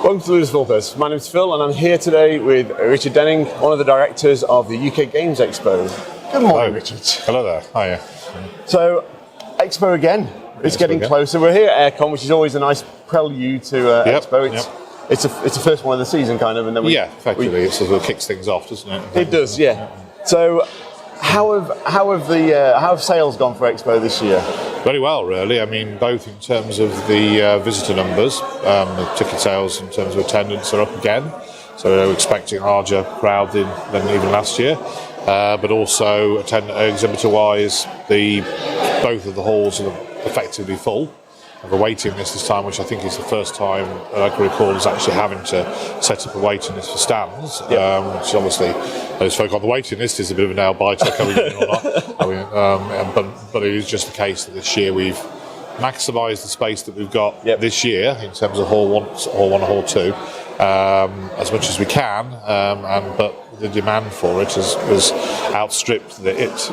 Welcome to Ludus Vulpes. My name is Phil and I'm here today with Richard Denning, one of the directors of the UK Games EXPO. Good morning, Richard. Hello there. Hiya. So, Expo again. It's getting closer. We're here at Airecon, which is always a nice prelude to Expo. It's the first one of the season, kind of, and then effectively it sort of kicks things off, doesn't it? It does, yeah. So, how have sales gone for Expo this year? Very well, really. I mean, both in terms of the visitor numbers, the ticket sales in terms of attendance are up again. So we're expecting a larger crowd than even last year. But also, exhibitor-wise, both of the halls are effectively full. Of a waiting list this time, which I think is the first time that I can recall is actually having to set up a waiting list for stands, which obviously those folk on the waiting list is a bit of a nail biter coming in or not. I mean, but it is just the case that this year we've maximised the space that we've got this year in terms of Hall 1 and Hall 2 as much as we can, but the demand for it has outstripped it.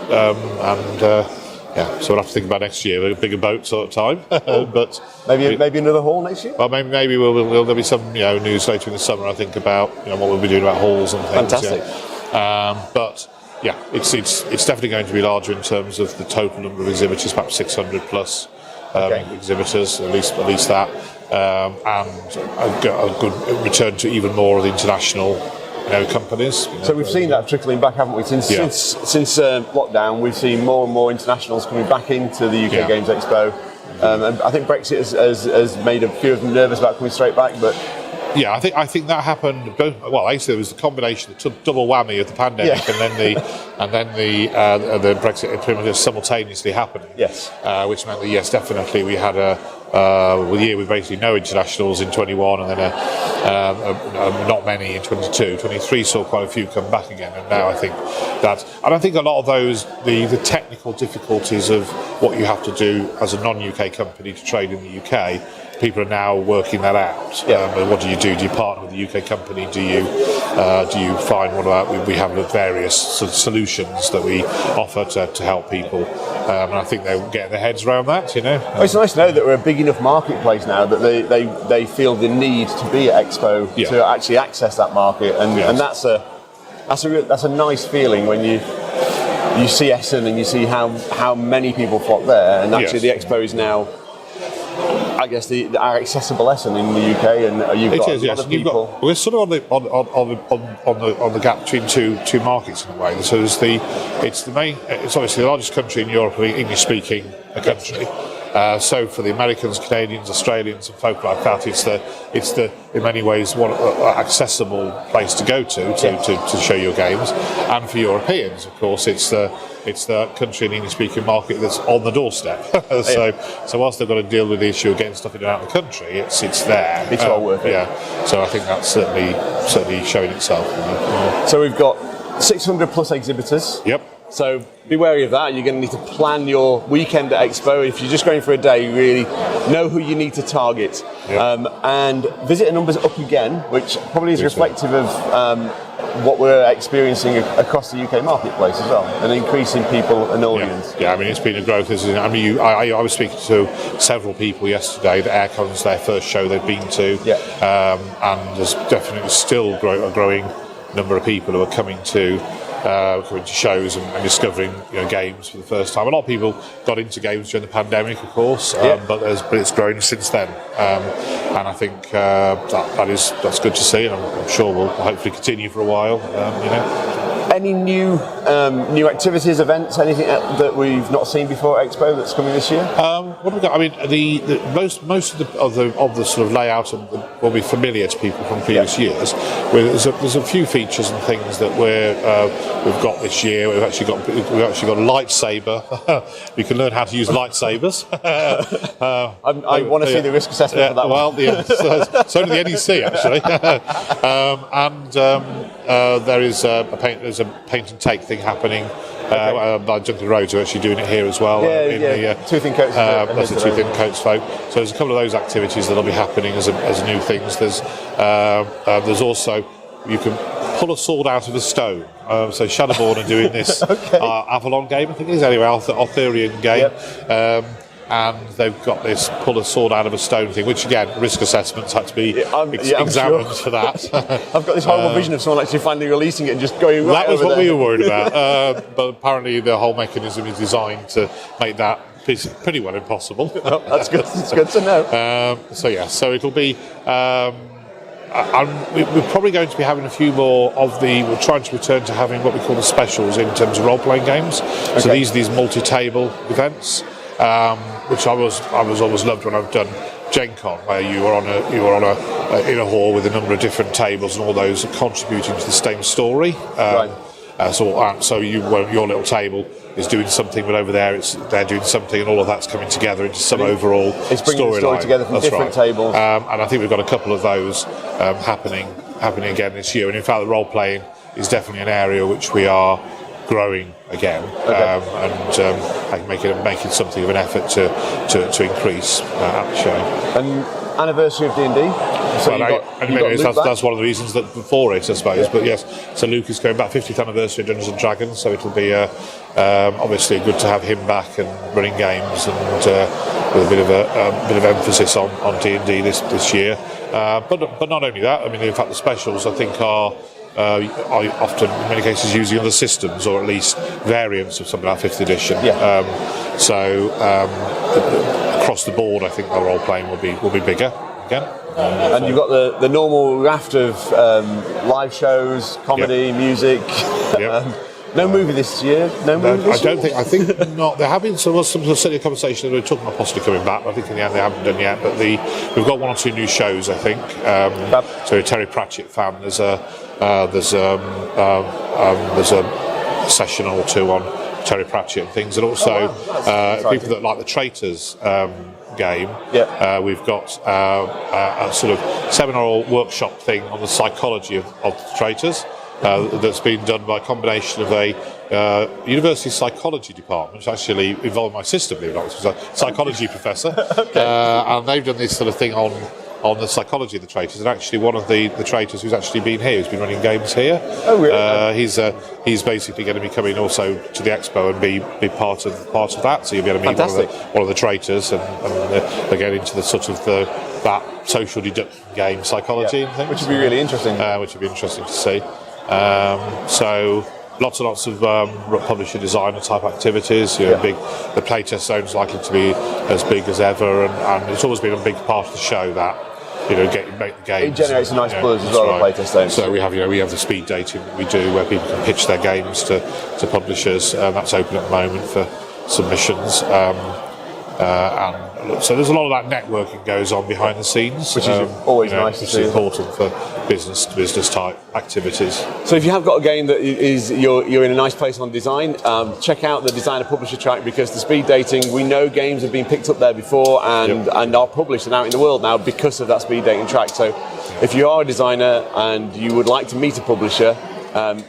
So we'll have to think about next year, a bigger boat sort of time. But maybe another hall next year. Well, maybe there'll be some news later in the summer. I think about what we'll be doing about halls and things. Fantastic. But it's definitely going to be larger in terms of the total number of exhibitors, perhaps 600 plus exhibitors, at least that, and a good return to even more of the international companies. So we've seen that trickling back, haven't we? Since lockdown, we've seen more and more internationals coming back into the UK Games Expo. And I think Brexit has made a few of them nervous about coming straight back, but I think that happened. Well, actually, there was the combination, the double whammy of the pandemic and then the Brexit pretty much simultaneously happening. Yes, which meant that definitely we had a year with basically no internationals in 21, and then not many in 22. 23 saw quite a few come back again, and now I think a lot of those the technical difficulties of what you have to do as a non-UK company to trade in the UK. People are now working that out. What do you do? Do you partner with a UK company? Do you find we have various sort of solutions that we offer to help people, and I think they're getting their heads around that. Well, it's nice to know that we're a big enough marketplace now that they feel the need to be at Expo to actually access that market, and that's a nice feeling when you see Essen and you see how many people flock there, and actually the Expo is now, I guess, our accessible Essen in the UK, and you've got a lot of people. We're sort of on the gap between two markets in a way. So it's obviously the largest country in Europe, English speaking country. So for the Americans, Canadians, Australians, and folk like that, it's the in many ways one accessible place to go to show your games, and for Europeans, of course, it's the country in the English-speaking market that's on the doorstep. So whilst they've got to deal with the issue of getting stuff in and out of the country, it's there. It's well worth it. So I think that's certainly showing itself. So we've got 600 plus exhibitors. Yep. So be wary of that. You're going to need to plan your weekend at Expo. If you're just going for a day, you really know who you need to target. And visitor numbers up again, which probably is reflective of what we're experiencing across the UK marketplace as well, an increase in people and audience. I mean, it's been a growth. I was speaking to several people yesterday that Airecon's their first show they've been to, and there's definitely still a growing number of people who are coming to shows and discovering games for the first time. A lot of people got into games during the pandemic, of course, but it's grown since then, and I think that's good to see, and I'm sure we'll hopefully continue for a while. Any new activities, events, anything that we've not seen before at Expo that's coming this year? What have we got? I mean, the most of the sort of layout will be familiar to people from previous years. There's a few features and things that we've got this year. We've actually got a lightsaber. You can learn how to use lightsabers. I want to see the risk assessment for that. Well, so did the NEC actually, and there's a paint and take thing happening. By Duncan Rhodes are actually doing it here as well. Tooth and Coats. That's the Tooth and Coats folk. So there's a couple of those activities that'll be happening as new things. There's also, you can pull a sword out of a stone. So Shadowborn are doing this Avalon game, I think it is. Anyway, Arthurian game. and they've got this pull a sword out of a stone thing, which again, risk assessments had to be examined for that. I've got this horrible vision of someone actually finally releasing it and just going right That was over what there. we were worried about, but apparently the whole mechanism is designed to make that pretty well impossible. Oh, that's good. It's good to know. So it'll be. We're probably going to be having a few more of we're trying to return to having what we call the specials in terms of role-playing games. Okay. So these multi-table events, which I was always loved when I've done Gen Con, where you were in a hall with a number of different tables and all those are contributing to the same story. Right. So your little table is doing something, but over there they're doing something, and all of that's coming together into some overall storyline. It's bringing the story together from different tables. And I think we've got a couple of those happening again this year. And in fact, the role playing is definitely an area which we are growing again, and making something of an effort to increase at the show. And anniversary of D&D. So that's one of the reasons that before it, I suppose. Yeah. But yes, so Luke is going back, 50th anniversary of Dungeons and Dragons. So it'll be obviously good to have him back and running games, and with a bit of emphasis on D&D this year. But not only that. I mean, in fact, the specials I think are often, in many cases, using other systems or at least variants of something like 5th edition. Yeah. Across the board, I think the role playing will be bigger again. And you've got the normal raft of live shows, comedy, music. Yep. No movie this year. No movie this year? I think not. There have been some silly conversation that we were talking about possibly coming back, but I think in the end they haven't done yet. But we've got 1 or 2 new shows, I think. So a Terry Pratchett fan, there's a session or 2 on Terry Pratchett and things, and also people that like the Traitors game. Yeah. We've got a sort of seminar or workshop thing on the psychology of the Traitors. That's been done by a combination of a university psychology department, which actually involved my sister, believe it or not, who's a psychology professor. Okay. And they've done this sort of thing on the psychology of the Traitors, and actually one of the Traitors who's actually been here, who's been running games here. Oh, really? He's basically going to be coming also to the expo and be part of that. So you'll be able to meet one of the Traitors, and they get into the sort of that social deduction game psychology and things, which would be really interesting. Which would be interesting to see. So lots and lots of publisher designer type activities. The playtest zone is likely to be as big as ever, and it's always been a big part of the show that make the games. It generates a nice buzz as well. Right. The playtest zone. So we have the speed dating that we do, where people can pitch their games to publishers, and that's open at the moment for submissions. And so there's a lot of that networking goes on behind the scenes, which is always nice to see. It's important for business to business type activities. So if you have got a game that is you're in a nice place on design, check out the designer publisher track, because the speed dating, we know games have been picked up there before and are published and out in the world now because of that speed dating track. So if you are a designer and you would like to meet a publisher,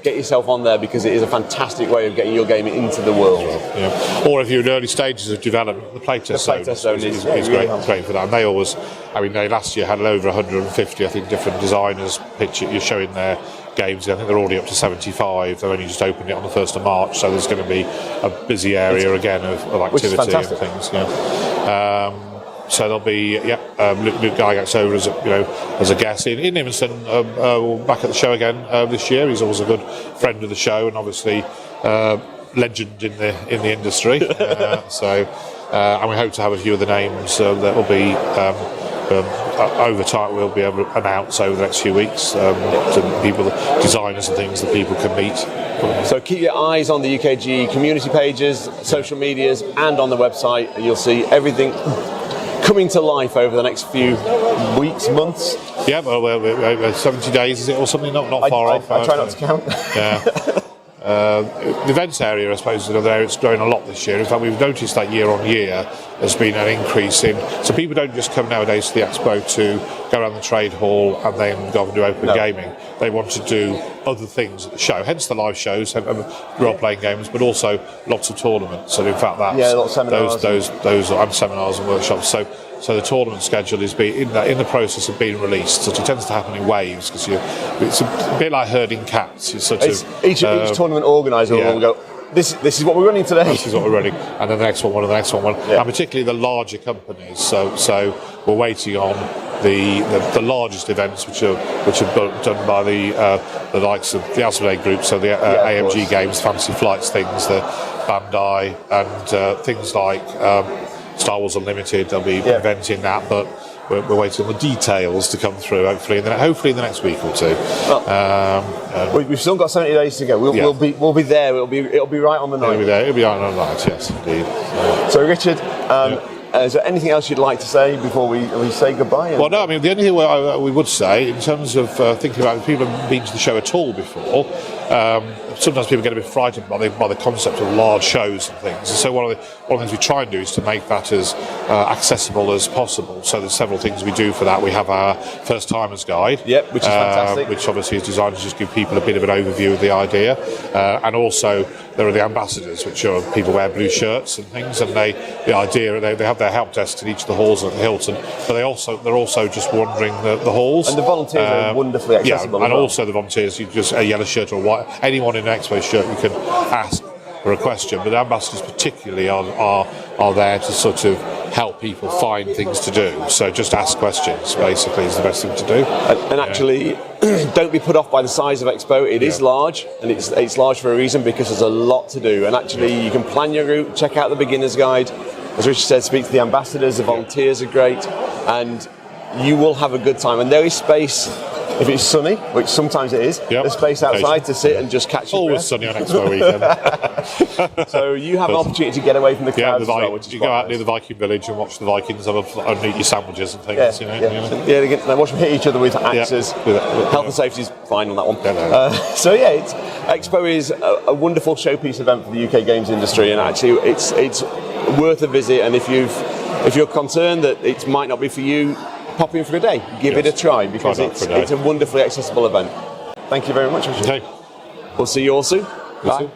get yourself on there, because it is a fantastic way of getting your game into the world. Yeah. Or if you're in early stages of development, the playtest zone is really great for that. And they always, they last year had over 150, I think, different designers you're showing their games. I think they're already up to 75. They've only just opened it on the 1st of March, so there's going to be a busy area again of activity and things. So there'll be Luke Gygax over as a guest in Livingston, back at the show again this year. He's always a good friend of the show, and obviously legend in the industry. And we hope to have a few of the names that will be over time. We'll be able to announce over the next few weeks to people, designers and things that people can meet. So keep your eyes on the UKG community pages, social medias, and on the website. You'll see everything coming to life over the next few weeks, months. Yeah, well, 70 days is it, or something? Not far off. I try not to count. Yeah. The events area, I suppose, is another area that's growing a lot this year. In fact, we've noticed that year on year there's been an increase in. So people don't just come nowadays to the expo to go around the trade hall and then go and do open gaming. They want to do other things at the show, hence the live shows, role-playing games, but also lots of tournaments. And in fact, that's lots of seminars, those and seminars and workshops. So the tournament schedule is in the process of being released. So it tends to happen in waves, because it's a bit like herding cats. Each tournament organiser will go, this is what we're running today. This is what we're running, and then the next one, and the next one, yeah. and particularly the larger companies. So we're waiting on the largest events, which are done by the likes of the Asmodee Group, so the AMG Games, Fantasy Flights things, the Bandai, and things like Star Wars Unlimited. They'll be inventing that, but we're waiting on the details to come through. Hopefully in the next week or two. Well, we've still got 70 days to go. We'll be there. It'll be right on the night. It'll be right on the night. Yes, indeed. So Richard. Is there anything else you'd like to say before we say goodbye? Well, no, I mean, the only thing we would say, in terms of thinking about if people haven't been to the show at all before, sometimes people get a bit frightened by the concept of large shows and things. And so one of the things we try and do is to make that as accessible as possible. So there's several things we do for that. We have our First Timers Guide, which is fantastic. Which obviously is designed to just give people a bit of an overview of the idea. And also there are the ambassadors, which are people wear blue shirts and things, and they have their help desks in each of the halls at the Hilton, but they're also just wandering the halls. And the volunteers are wonderfully accessible. And also the volunteers, you just a yellow shirt or white, anyone in an expo shirt, you can ask for a question. But the ambassadors particularly are there to sort of help people find things to do. So just ask questions, basically, is the best thing to do. And actually, don't be put off by the size of Expo. It is large, and it's large for a reason, because there's a lot to do. And actually, you can plan your route, check out the beginner's guide. As Richard said, speak to the ambassadors, the volunteers are great, and you will have a good time. And there is space, if it's sunny, which sometimes it is, there's space outside to sit and just catch your breath. Always sunny on Expo weekend. So you have an opportunity to get away from the crowds as well, which is you go out nice. near the Viking village and watch the Vikings and eat your sandwiches and things. They watch them hit each other with axes. Health and safety is fine on that one. Expo is a wonderful showpiece event for the UK games industry, and actually it's worth a visit. And if you're concerned that it might not be for you, pop in for a day, give it a try, because it's a wonderfully accessible event. Thank you very much, Richard. Okay. We'll see you all soon. Bye.